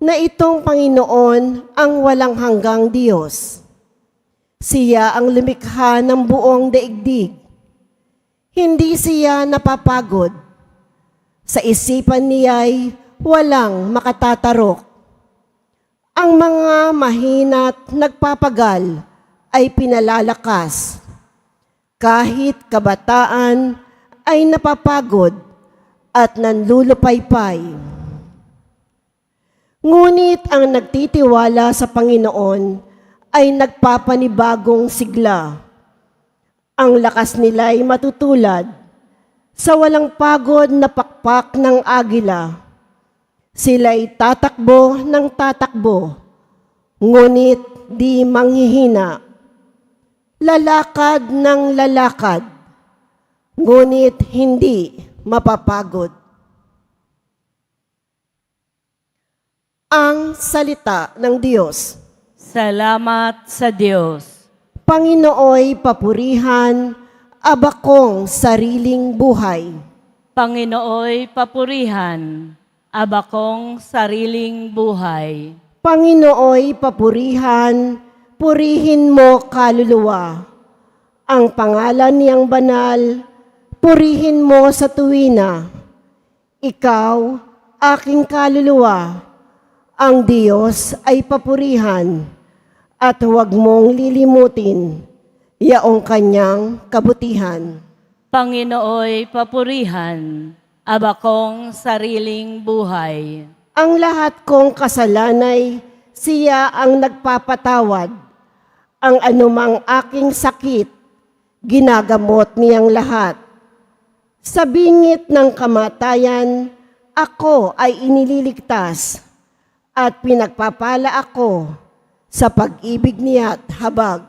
na itong Panginoon ang walang hanggang Diyos. Siya ang lumikha ng buong daigdig. Hindi siya napapagod. Sa isipan niya'y walang makatatarok. Ang mga mahina't nagpapagal ay pinalalakas. Kahit kabataan ay napapagod at nanlulupaypay. Ngunit ang nagtitiwala sa Panginoon ay nagpapanibagong sigla. Ang lakas nila'y matutulad sa walang pagod na pakpak ng agila. Sila'y tatakbo ng tatakbo, ngunit di manghihina. Lalakad ng lalakad, ngunit hindi mapapagod. Ang salita ng Diyos. Salamat sa Diyos. Panginooy papurihan, abakong sariling buhay. Panginooy papurihan, abakong sariling buhay. Panginooy papurihan, purihin mo kaluluwa. Ang pangalan niyang banal, purihin mo sa tuwina. Ikaw, aking kaluluwa, ang Diyos ay papurihan, at huwag mong lilimutin yaong kanyang kabutihan. Panginooy papurihan, abakong sariling buhay. Ang lahat kong kasalanay, siya ang nagpapatawad. Ang anumang aking sakit, ginagamot niyang lahat. Sa bingit ng kamatayan, ako ay inililigtas at pinagpapala ako sa pag-ibig niya't habag.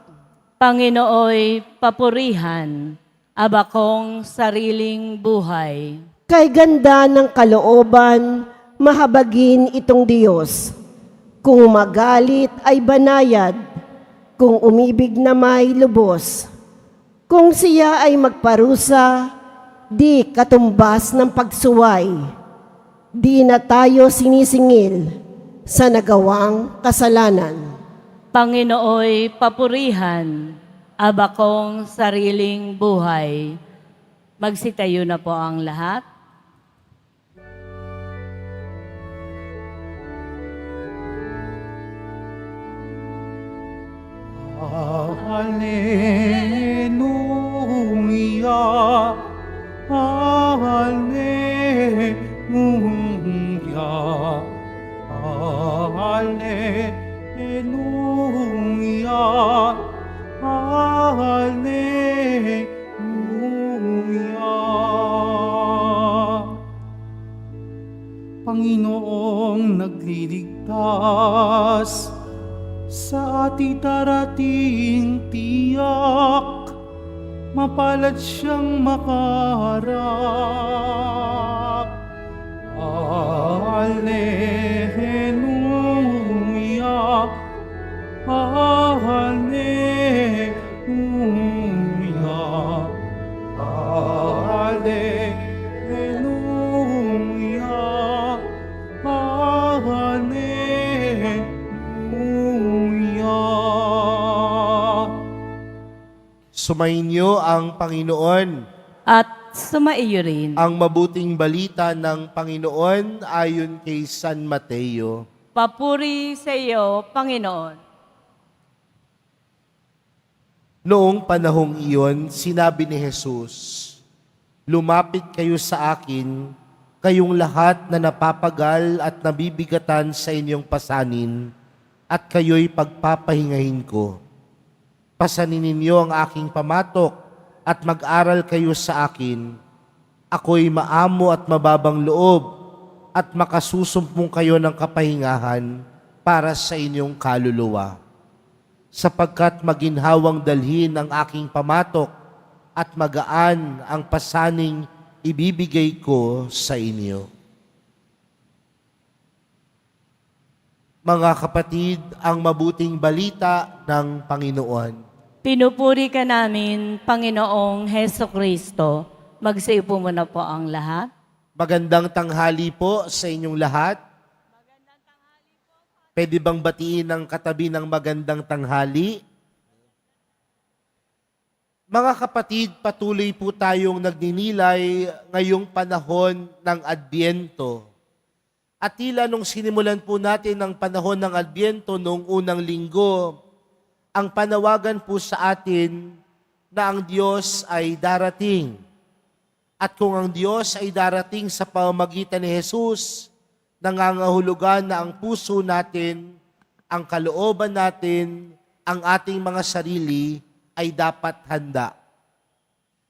Panginooy papurihan, abakong sariling buhay. Kay ganda ng kalooban, mahabagin itong Diyos. Kung magalit ay banayad, kung umibig na may lubos. Kung siya ay magparusa, di katumbas ng pagsuway. Di na tayo sinisingil sa nagawang kasalanan. Panginooy papurihan, abakong sariling buhay. Magsitayo na po ang lahat. Alleluia, Alleluia, Alleluia, Alleluia. Panginoong nagliligtas, sa ating darating tiyak, mapalad siyang makaharap. Alleluia, Alleluia, Alleluia, Alleluia. Sumainyo ang Panginoon. At sumaiyo rin. Ang mabuting balita ng Panginoon ayon kay San Mateo. Papuri sa iyo, Panginoon. Noong panahong iyon, sinabi ni Jesus, "Lumapit kayo sa akin, kayong lahat na napapagal at nabibigatan sa inyong pasanin, at kayo'y pagpapahingahin ko. Pasanin ninyo ang aking pamatok at mag-aral kayo sa akin. Ako'y maamo at mababang loob at makasusumpong kayo ng kapahingahan para sa inyong kaluluwa. Sapagkat maginhawang dalhin ang aking pamatok at magaan ang pasaning ibibigay ko sa inyo." Mga kapatid, ang mabuting balita ng Panginoon. Pinupuri ka namin, Panginoong Heso Kristo. Magsiupo muna po ang lahat. Magandang tanghali po sa inyong lahat. Magandang tanghali Pwede bang batiin ng katabi ng magandang tanghali? Mga kapatid, patuloy po tayong nagninilay ngayong panahon ng Adbyento. At tila nung sinimulan po natin ang panahon ng Adbyento noong unang linggo, ang panawagan po sa atin na ang Diyos ay darating. At kung ang Diyos ay darating sa pamamagitan ni Jesus, nangangahulugan na ang puso natin, ang kalooban natin, ang ating mga sarili ay dapat handa.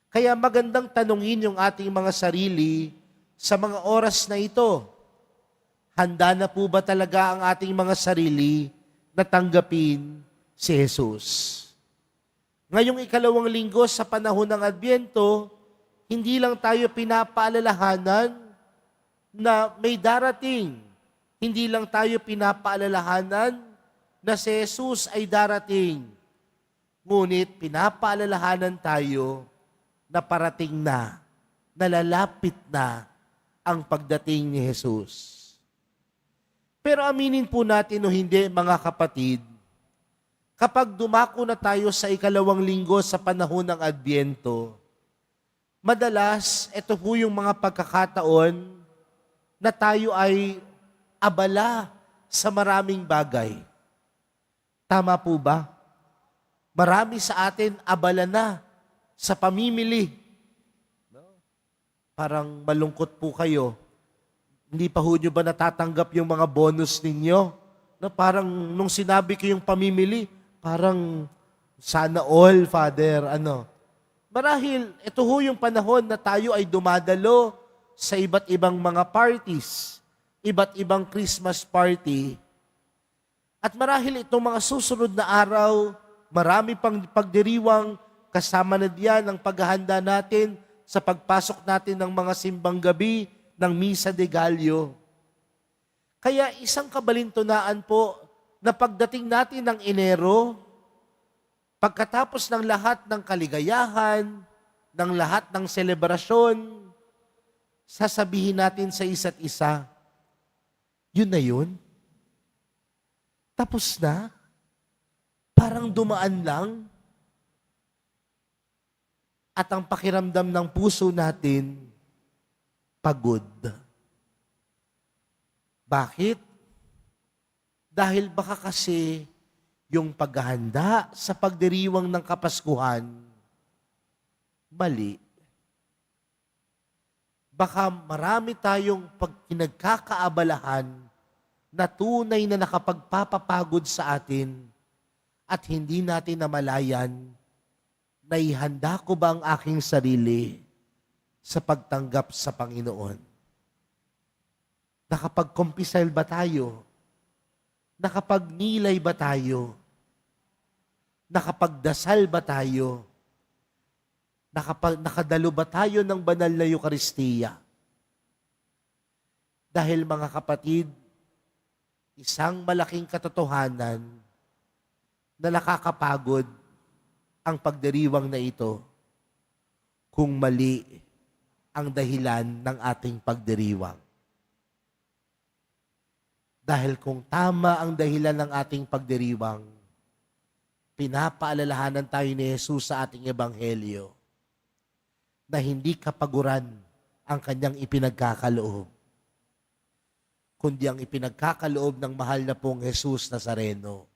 Kaya magandang tanungin yung ating mga sarili sa mga oras na ito. Handa na po ba talaga ang ating mga sarili na tanggapin si Jesus? Ngayong ikalawang linggo sa panahon ng Adbyento, hindi lang tayo pinapaalalahanan na may darating. Hindi lang tayo pinapaalalahanan na si Jesus ay darating. Ngunit pinapaalalahanan tayo na parating na, nalalapit na ang pagdating ni Jesus. Pero aminin po natin o hindi, mga kapatid, kapag dumako na tayo sa ikalawang linggo sa panahon ng Adbyento, madalas, ito po yung mga pagkakataon na tayo ay abala sa maraming bagay. Tama po ba? Marami sa atin abala na sa pamimili. Parang malungkot po kayo. Hindi pa ho nyo ba natatanggap yung mga bonus ninyo? No, parang nung sinabi ko yung pamimili, parang sana all, Father, Marahil, ito ho yung panahon na tayo ay dumadalo sa iba't ibang mga parties, iba't ibang Christmas party. At marahil itong mga susunod na araw, marami pang pagdiriwang, kasama na diyan ang paghahanda natin sa pagpasok natin ng mga simbang gabi ng Misa de Gallo. Kaya isang kabalintunaan po na pagdating natin ng Enero, pagkatapos ng lahat ng kaligayahan, ng lahat ng selebrasyon, sasabihin natin sa isa't isa, yun na yun? Tapos na? Parang dumaan lang? At ang pakiramdam ng puso natin, pagod. Bakit? Dahil baka kasi yung paghahanda sa pagdiriwang ng Kapaskuhan, mali. Baka marami tayong pinagkakaabalahan na tunay na nakapagpapapagod sa atin at hindi natin namalayan na ihanda ko ba ang aking sarili sa pagtanggap sa Panginoon. Nakapagkumpisal ba tayo? Nakapagnilay ba tayo? Nakapagdasal ba tayo? Nakadalo ba tayo ng banal na Eucharistia? Dahil mga kapatid, isang malaking katotohanan na nakakapagod ang pagdiriwang na ito kung mali ang dahilan ng ating pagdiriwang. Dahil kung tama ang dahilan ng ating pagdiriwang, pinapaalalahanan tayo ni Jesus sa ating ebanghelyo na hindi kapaguran ang kanyang ipinagkakaloob, kundi ang ipinagkakaloob ng mahal na pong Jesus Nazareno,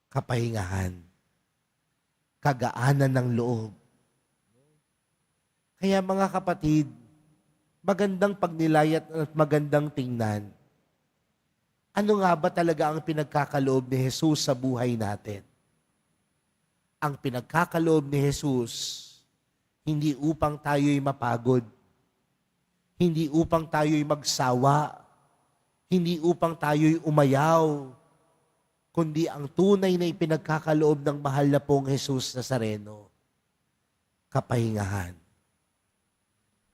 kapahingahan, kagaanan ng loob. Kaya mga kapatid, magandang pagnilayat at magandang tingnan. Ano nga ba talaga ang pinagkakaloob ni Jesus sa buhay natin? Ang pinagkakaloob ni Jesus, hindi upang tayo'y mapagod, hindi upang tayo'y magsawa, hindi upang tayo'y umayaw, kundi ang tunay na ipinagkakaloob ng mahal na pong Jesus Nazareno, kapahingahan.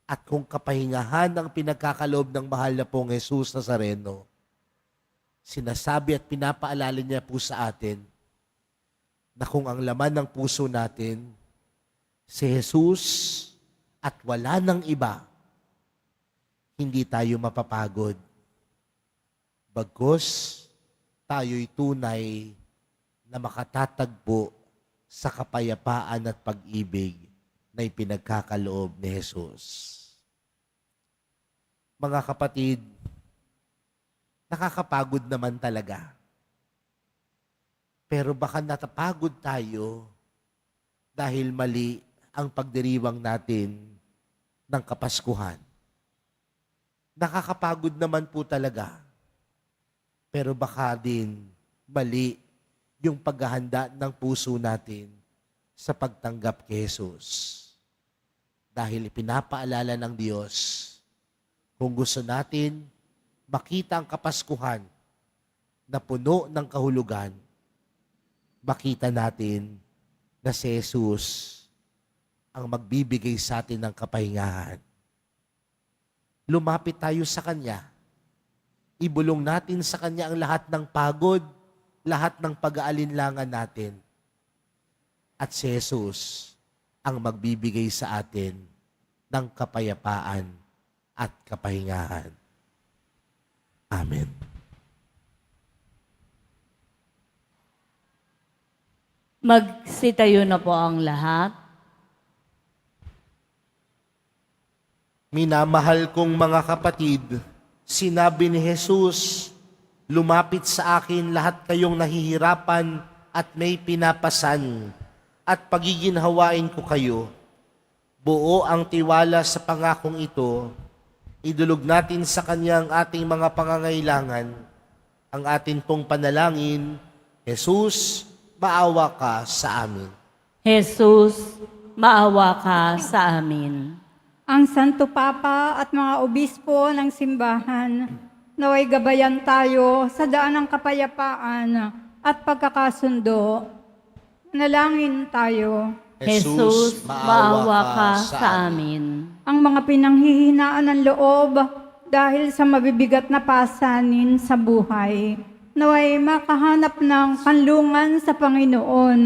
At kung kapahingahan ang pinagkakaloob ng mahal na pong Jesus Nazareno, sinasabi at pinapaalala niya po sa atin na kung ang laman ng puso natin, si Jesus at wala nang iba, hindi tayo mapapagod. Bagkus, tayo'y tunay na makatatagpo sa kapayapaan at pag-ibig na ipinagkakaloob ni Jesus. Mga kapatid, nakakapagod naman talaga. Pero baka natapagod tayo dahil mali ang pagdiriwang natin ng Kapaskuhan. Nakakapagod naman po talaga. Pero baka din mali yung paghahanda ng puso natin sa pagtanggap kay Jesus. Dahil ipinapaalala ng Diyos, kung gusto natin makita ang Kapaskuhan na puno ng kahulugan, makita natin na si Jesus ang magbibigay sa atin ng kapahingahan. Lumapit tayo sa Kanya. Ibulong natin sa Kanya ang lahat ng pagod, lahat ng pag-aalinlangan natin. At si Jesus ang magbibigay sa atin ng kapayapaan at kapahingahan. Amen. Magsitayo na po ang lahat. Minamahal kong mga kapatid, sinabi ni Jesus, lumapit sa akin lahat kayong nahihirapan at may pinapasan, at pagiginhawain ko kayo. Buo ang tiwala sa pangakong ito, idulog natin sa Kanya ang ating mga pangangailangan. Ang atin pong panalangin, Jesus, maawa ka sa amin. Jesus, maawa ka sa amin. Ang Santo Papa at mga obispo ng simbahan, naway gabayan tayo sa daan ng kapayapaan at pagkakasundo. Nalangin tayo. Jesus, maawa ka sa amin. Ang mga pinanghihinaan ng loob dahil sa mabibigat na pasanin sa buhay, naway makahanap ng kanlungan sa Panginoon.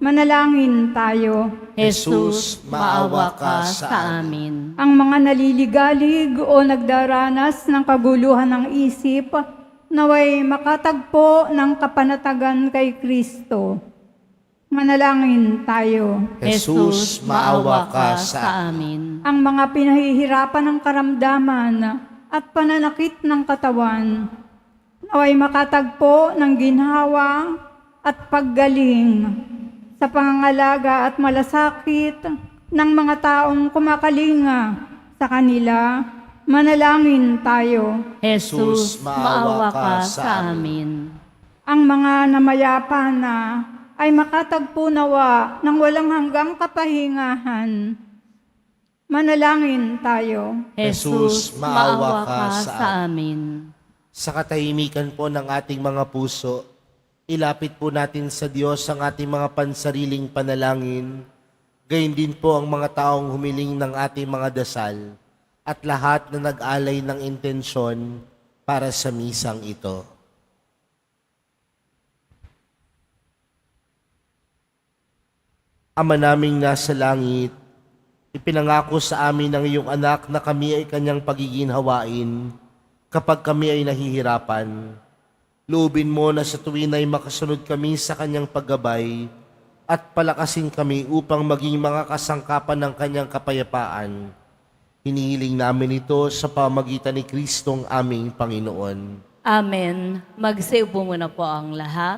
Manalangin tayo. Jesus, maawa ka sa amin. Ang mga naliligalig o nagdaranas ng kaguluhan ng isip, naway makatagpo ng kapanatagan kay Kristo. Manalangin tayo. Jesus, maawa ka sa amin. Ang mga pinahihirapan ng karamdaman at pananakit ng katawan, naway makatagpo ng ginhawa at paggaling sa pangangalaga at malasakit ng mga taong kumakalinga sa kanila. Manalangin tayo. Jesus, maawa ka sa amin. Ang mga namayapa na ay makatagpo nawa ng walang hanggang kapahingahan. Manalangin tayo. Jesus, maawa ka sa amin. Sa katahimikan po ng ating mga puso, ilapit po natin sa Diyos ang ating mga pansariling panalangin, gayon din po ang mga taong humiling ng ating mga dasal, at lahat na nag-alay ng intensyon para sa misang ito. Ama naming nasa langit, ipinangako sa amin ng iyong anak na kami ay kanyang pagiginhawain kapag kami ay nahihirapan. Loobin mo na sa tuwin ay makasunod kami sa kanyang paggabay at palakasin kami upang maging mga kasangkapan ng kanyang kapayapaan. Hinihiling namin ito sa pamagitan ni Kristong aming Panginoon. Amen. Magsiupo muna po ang lahat.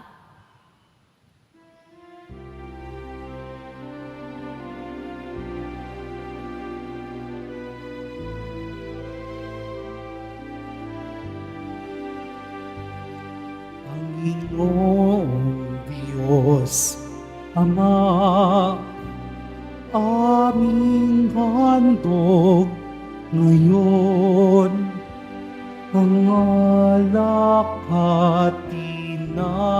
Panginoong Diyos, Ama, aming handog ngayon, ang alak at tinapay,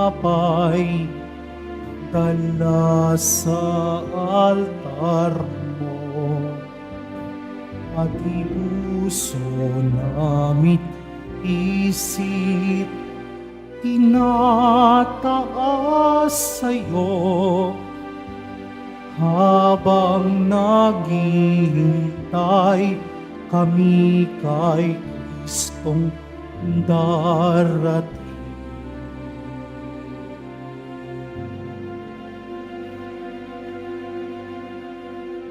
dala sa altar mo, pati puso namit isip, tinataas sa'yo habang naghihintay kami kay Kristong darating.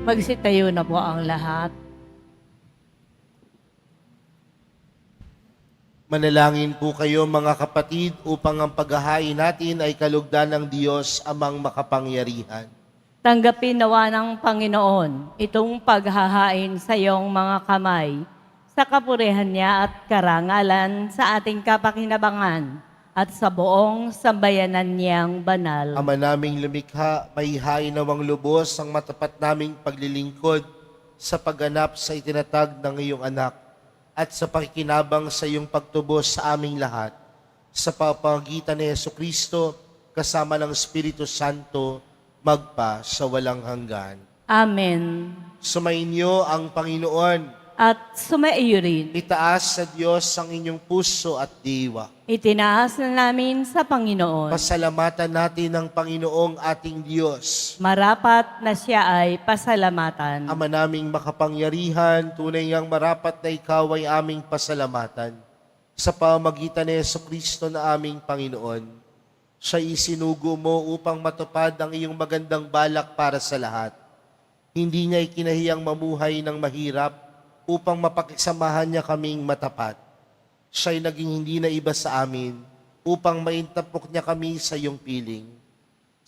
Magsitayo na po ang lahat. Manalangin po kayo mga kapatid upang ang paghahain natin ay kalugdan ng Diyos amang makapangyarihan. Tanggapin nawa ng Panginoon itong paghahain sa iyong mga kamay, sa kapurihan niya at karangalan sa ating kapakinabangan at sa buong sambayanan niyang banal. Ama naming lumikha, maihain nawang lubos ang matapat naming paglilingkod sa pagganap sa itinatag ng iyong anak at sa pakikinabang sa iyong pagtubos sa aming lahat. Sa pamamagitan ni Jesucristo, kasama ng Espiritu Santo, magpa sa walang hanggan. Amen. Sumainyo ang Panginoon. At sumaiyo rin. Itaas sa Diyos ang inyong puso at diwa. Itinaas na namin sa Panginoon. Pasalamatan natin ang Panginoong ating Diyos. Marapat na siya ay pasalamatan. Ama naming makapangyarihan, tunay ngang marapat na ikaw ay aming pasalamatan. Sa pamamagitan ni Jesucristo na aming Panginoon, siya isinugo mo upang matupad ang iyong magandang balak para sa lahat. Hindi niya ikinahiyang mamuhay ng mahirap upang mapakisamahan niya kaming matapat. Siya'y naging hindi na iba sa amin upang maintapok niya kami sa iyong piling.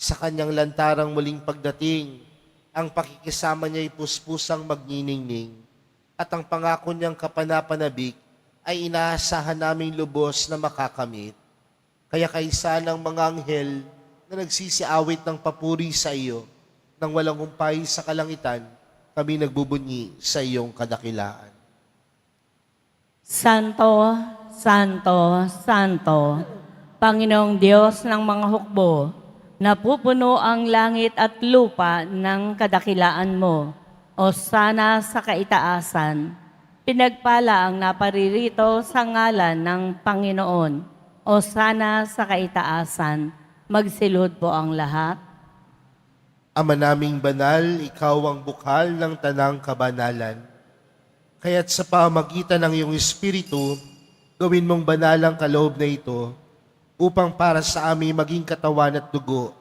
Sa kanyang lantarang muling pagdating, ang pakikisama niya'y puspusang magniningning at ang pangako niyang kapanapanabik ay inaasahan naming lubos na makakamit. Kaya kaysa ng mga anghel na nagsisiawit ng papuri sa iyo, nang walang humpay sa kalangitan, kami nagbubunyi sa iyong kadakilaan. Santo, Santo, Santo, Panginoong Diyos ng mga hukbo, napupuno ang langit at lupa ng kadakilaan mo, o sana sa kaitaasan. Pinagpala ang naparirito sa ngalan ng Panginoon, o sana sa kaitaasan. Magsilod po ang lahat. Ama naming banal, ikaw ang bukal ng tanang kabanalan. Kaya't sa pamagitan ng iyong Espiritu, gawin mong banal ang kaloob na ito upang para sa amin maging katawan at dugo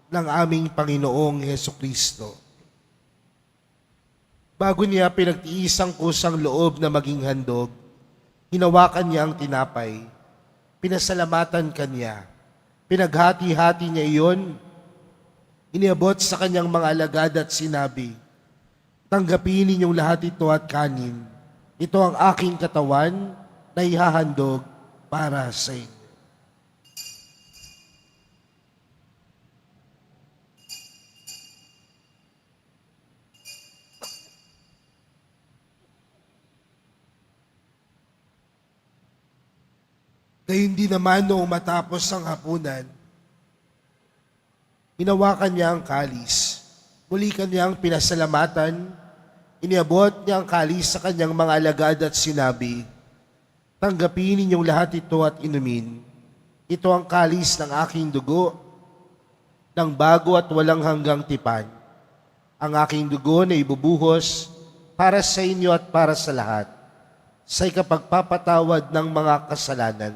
ng aming Panginoong Hesukristo. Bago niya pinagtiis ang kusang loob na maging handog, hinawakan niya ang tinapay, pinasalamatan kanya, pinaghati-hati niya iyon, iniabot sa kanyang mga alagad at sinabi, tanggapin ninyong lahat ito at kanin. Ito ang aking katawan na ihahandog para sa inyo. Gayun din naman noong matapos ang hapunan, hinawakan niya ang kalis. Muli kanyang pinasalamatan. Iniabot niya ang kalis sa kanyang mga alagad at sinabi, tanggapin ninyong lahat ito at inumin. Ito ang kalis ng aking dugo, ng bago at walang hanggang tipan. Ang aking dugo na ibubuhos para sa inyo at para sa lahat, sa ikapagpapatawad ng mga kasalanan.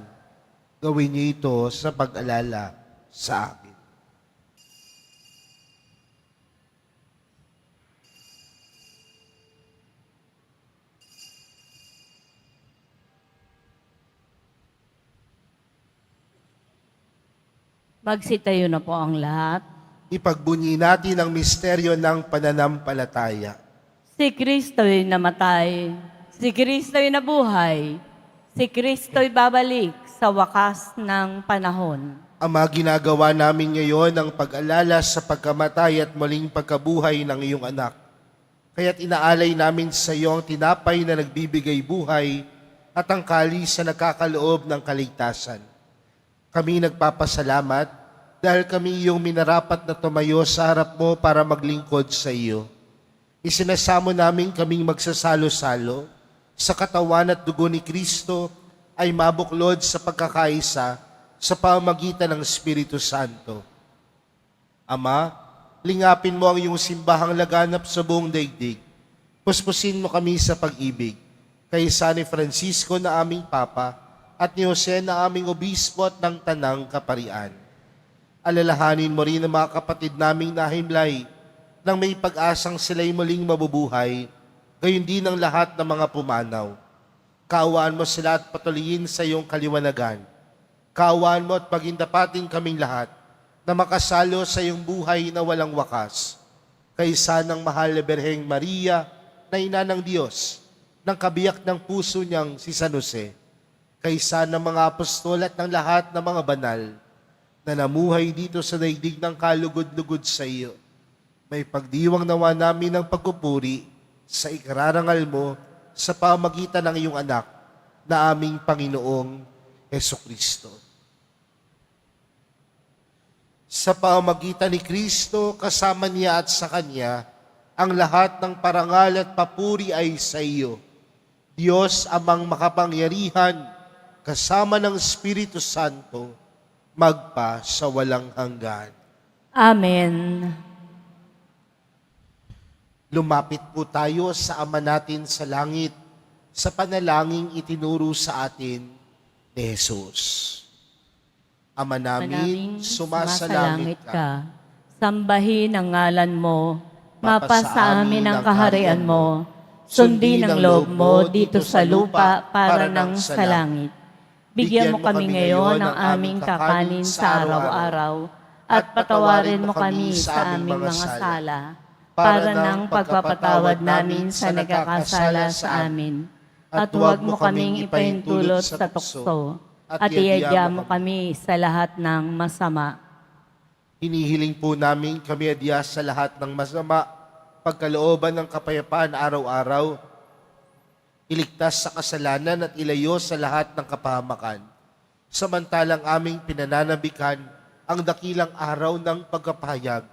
Gawin niyo ito sa pag-alala sa akin. Magsitayo na po ang lahat. Ipagbunyi natin ang misteryo ng pananampalataya. Si Kristo'y namatay, si Kristo'y nabuhay, si Kristo'y babalik sa wakas ng panahon. Ama, ginagawa namin ngayon ang pag-alala sa pagkamatay at muling pagkabuhay ng iyong anak. Kaya't inaalay namin sa iyo ang tinapay na nagbibigay buhay at ang kalis na nagkakaloob ng kaligtasan. Kami nagpapasalamat dahil kami iyong minarapat na tumayo sa harap mo para maglingkod sa iyo. Isinasamo namin kaming magsasalo-salo sa katawan at dugo ni Kristo ay mabuklod sa pagkakaisa sa pamamagitan ng Espiritu Santo. Ama, lingapin mo ang iyong simbahang laganap sa buong daigdig. Puspusin mo kami sa pag-ibig. Kay San Francisco na aming Papa, at ni Jose na aming obispo at ng Tanang Kaparian. Alalahanin mo rin ang mga kapatid naming nahimlay nang may pag-asang sila'y muling mabubuhay, gayon din ang lahat ng mga pumanaw. Kaawaan mo sila at patuloyin sa iyong kaliwanagan. Kaawaan mo at pagindapatin kaming lahat na makasalo sa iyong buhay na walang wakas. Kaysa ng mahal na Birheng Maria, na ina ng Diyos, ng kabiyak ng puso niyang si San Jose, kaysa ng mga apostol at ng lahat ng mga banal na namuhay dito sa daigdig ng kalugod-lugod sa iyo. May pagdiwang nawa namin ng pagpupuri sa ikararangal mo sa pamagitan ng iyong anak na aming Panginoong Hesukristo. Sa pamagitan ni Kristo, kasama niya at sa Kanya, ang lahat ng parangal at papuri ay sa iyo. Diyos amang makapangyarihan, kasama ng Espiritu Santo, magpa sa walang hanggan. Amen. Lumapit po tayo sa Ama natin sa langit, sa panalangin itinuro sa atin ni Jesus. Ama namin, sumasalangit ka. Sambahin ang ngalan mo. Mapasa amin ang kaharian mo. Sundin ang loob mo dito sa lupa para nang sa langit. Bigyan mo kami ngayon ng aming kakanin sa araw-araw at patawarin mo kami sa aming mga sala para ng pagpapatawad namin sa nagkakasala sa amin. At huwag mo kaming ipahintulot sa tukso at iadya mo kami sa lahat ng masama. Hinihiling po namin kami adya sa lahat ng masama, pagkalooban ng kapayapaan araw-araw, iligtas sa kasalanan at ilayo sa lahat ng kapahamakan. Samantalang aming pinananabikan ang dakilang araw ng pagkapahayag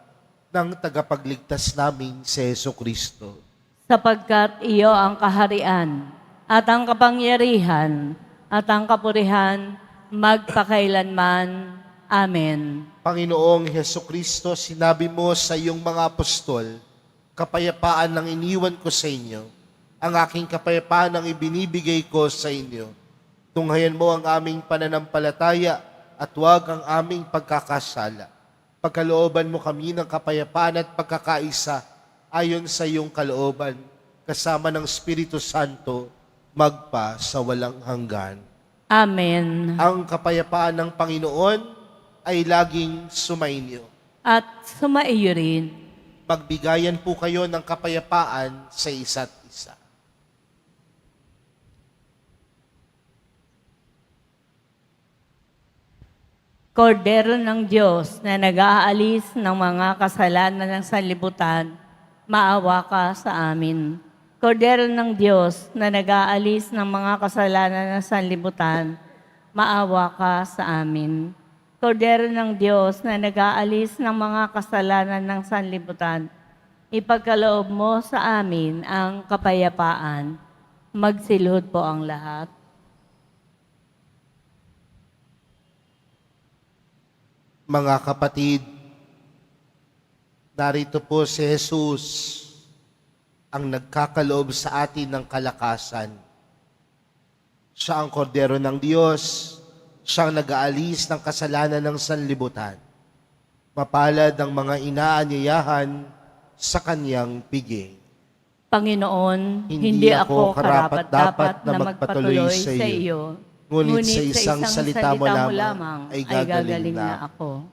ng tagapagligtas naming si Jesucristo. Sapagkat iyo ang kaharian at ang kapangyarihan at ang kapurihan magpakailanman. Amen. Panginoong Jesucristo, sinabi mo sa iyong mga apostol, kapayapaan ang iniwan ko sa inyo, ang aking kapayapaan ang ibinibigay ko sa inyo. Tunghayan mo ang aming pananampalataya at huwag ang aming pagkakasala. Pagkalooban mo kami ng kapayapaan at pagkakaisa ayon sa iyong kalooban, kasama ng Espiritu Santo, magpa sa walang hanggan. Amen. Ang kapayapaan ng Panginoon ay laging sumainyo. At sumaiyo rin. Magbigayan po kayo ng kapayapaan sa isa't isa. Kordero ng Diyos na nag-aalis ng mga kasalanan ng sanlibutan, maawa ka sa amin. Kordero ng Diyos na nag-aalis ng mga kasalanan ng sanlibutan, maawa ka sa amin. Kordero ng Diyos na nag-aalis ng mga kasalanan ng sanlibutan, ipagkaloob mo sa amin ang kapayapaan. Magsilhod po ang lahat. Mga kapatid, narito po si Jesus, ang nagkakaloob sa atin ng kalakasan. Siya ang kordero ng Diyos, siyang nag-aalis ng kasalanan ng sanlibutan. Mapalad ang mga inaanyayahan sa kanyang piging. Panginoon, hindi ako karapat-dapat na magpatuloy sa iyo. Ngunit sa isang salita mo lamang ay gagaling na ako.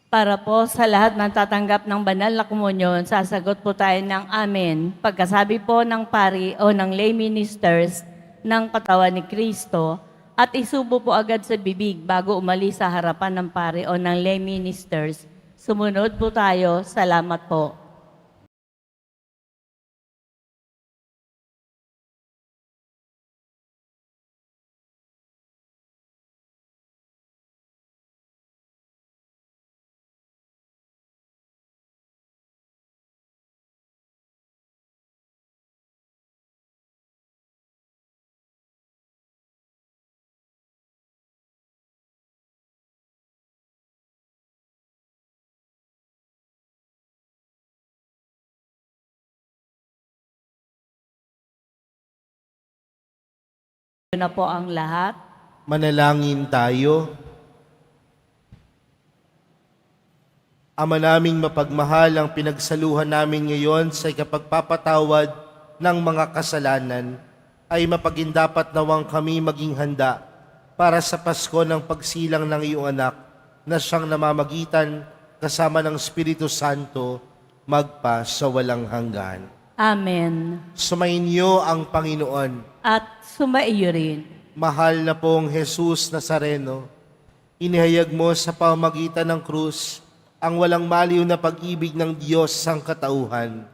Para po sa lahat ng tatanggap ng banal na komunyon, sasagot po tayo ng amen. Pagkasabi po ng pari o ng lay ministers ng katawan ni Kristo, at isubo po agad sa bibig bago umalis sa harapan ng pari o ng lay ministers. Sumunod po tayo. Salamat po. na po ang lahat. Manalangin tayo. Ama naming mapagmahal, ang pinagsaluhan namin ngayon sa ikapagpapatawad ng mga kasalanan ay mapagindapat nawang kami maging handa para sa Pasko ng pagsilang ng iyong anak na siyang namamagitan kasama ng Espiritu Santo magpa sa walang hanggan. Amen. Sumainyo ang Panginoon. At sumaiyo rin. Mahal na pong Jesus Nazareno, inihayag mo sa pamamagitan ng krus ang walang maliw na pag-ibig ng Diyos sang katauhan.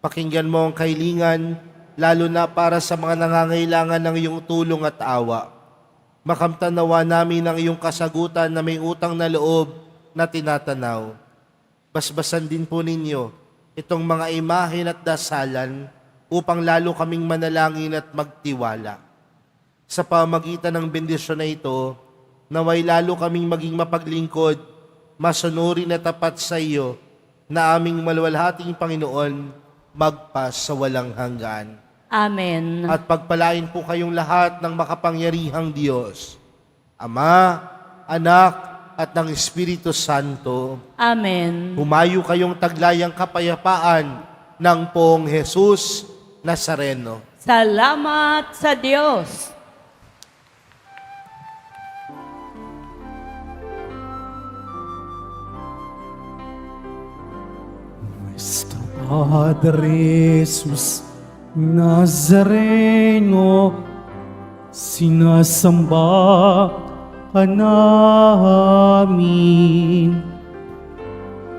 Pakinggan mo ang kahilingan, lalo na para sa mga nangangailangan ng iyong tulong at awa. Makamtan nawa namin ang iyong kasagutan na may utang na loob na tinatanaw. Basbasan din po ninyo itong mga imahen at dasalan upang lalo kaming manalangin at magtiwala. Sa pamagitan ng bendisyon na ito, naway lalo kaming maging mapaglingkod, masunurin at tapat sa iyo na aming maluwalhating Panginoon magpa sa walang hanggan. Amen. At pagpalain po kayong lahat ng makapangyarihang Diyos, Ama, Anak, at ng Espiritu Santo. Amen. Humayo kayong taglayang kapayapaan ng Poong Jesus Nazareno. Salamat sa Diyos. Nuestro Padre Jesus Nazareno, sinasamba ka namin.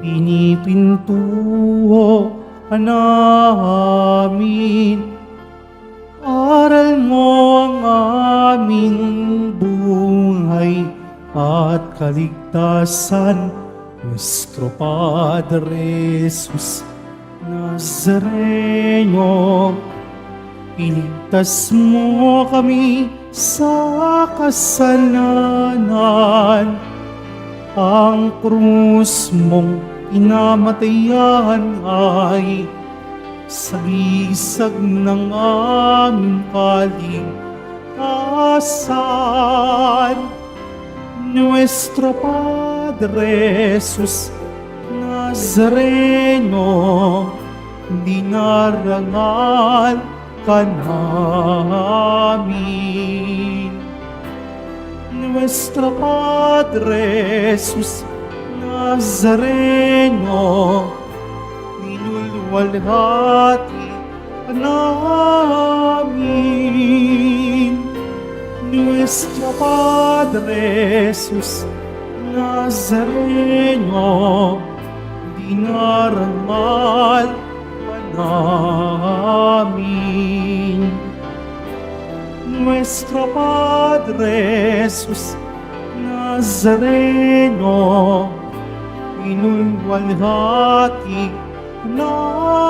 Pinipintuho ka namin. Aral mo ang aming buhay at kaligtasan. Nuestro Padre Jesus Nazareno, iligtas mo kami sa kasalanan. Ang krus mong inamatayan ay sagisag ng aming kaligtasan. Nuestro Padre Jesus Nazareno, dinarangal ka namin. Nuestro Padre Jesus Nazareno, dinulwalhati ka namin. Nuestro Padre Jesus Nazareno, dinarangal ka namin. Nuestro Padre Jesus Nazareno, inulwalhati ka namin.